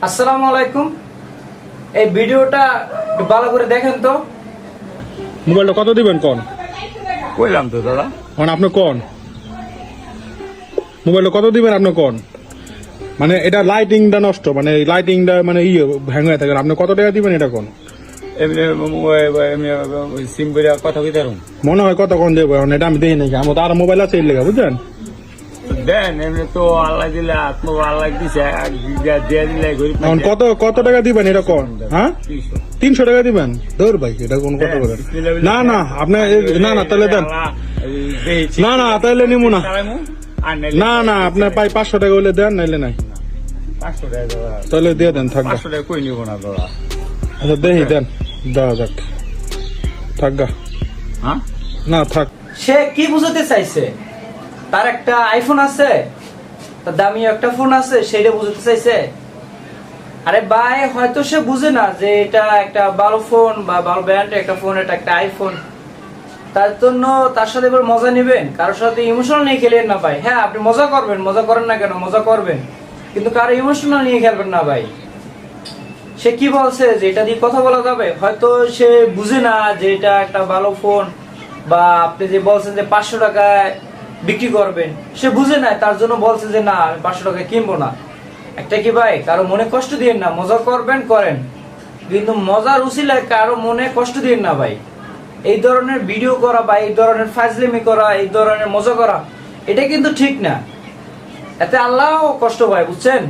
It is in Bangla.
আসসালামু আলাইকুম। এই ভিডিওটা একটু ভালো করে দেখেন তো। মোবাইলটা কত দিবেন কোন? কইলাম তো দাদা। মানে আপনি কোন মোবাইলটা কত দিবেন আপনি কোন? মানে এটা লাইটিংটা নষ্ট, মানে লাইটিংটা মানে হ্যাং হয়ে থাকে। আপনি কত টাকা দিবেন এটা কোন? এমনি সিম করে কথা কইতে পারুম। মনে হয় কত কোন দেবো এখন, এটা আমি দেখি নাকি। আমার তো আর মোবাইল আছে এই লেগে, বুঝছেন? দেন এমনি তো আল্লাহ দিলে আল্লাহ দিছে দিয়ে দিলে গরিব এখন কত টাকা দিবেন এটা কোন? হ্যাঁ, 300 টাকা দিবেন? ধর ভাই, এটা কোন কত করে? না না আপনি না তাহলে দেন। না তাহলে নিমু না। না আপনি পাই 500 টাকা হইলে দেন, নাইলে নাই। 500 টাকা দাদা, তাহলে দিয়ে দেন, থাকবে। 500 টাকা কই নিব না দাদা। আচ্ছা দেখি দেন, দেওয়া যাক, থাকগা। হ্যাঁ না থাক। সে কি বুঝাতে চাইছে? তার একটা আইফোন আছে, তার দামি একটা ফোন আছে, সেটা বুঝাতে চাইছে। আরে ভাই, হয়তো সে বুঝে না যে এটা একটা ভালো ফোন বা ভালো ব্র্যান্ডের একটা ফোন, এটা একটা আইফোন। তার জন্য তার সাথে এবার মজা নেবেন, কারোর সাথে ইমোশনাল নিয়ে খেলেন না ভাই। হ্যাঁ, আপনি মজা করবেন, মজা করেন না কেন, মজা করবেন, কিন্তু কারো ইমোশনাল নিয়ে খেলবেন না ভাই। সে কি বলছে যে এটা দিয়ে কথা বলা যাবে, হয়তো সে বুঝে না যে এটা একটা ভালো ফোন, বা আপনি যে বলছেন যে 500 টাকায় বিক্রি করবেন, সে বুঝে না, তার জন্য বলছে যে না আমি 500 টাকায় কিনবো না। একটা কি ভাই, কারো মনে কষ্ট দিন না, মজা করবেন করেন, কিন্তু মজার উছিলায় কারো মনে কষ্ট দিন না ভাই। এই ধরনের ভিডিও করা বা এই ধরনের ফাজলামি করা, এই ধরনের মজা করা, এটা কিন্তু ঠিক না। এতে আল্লাহও কষ্ট পায়, বুঝছেন?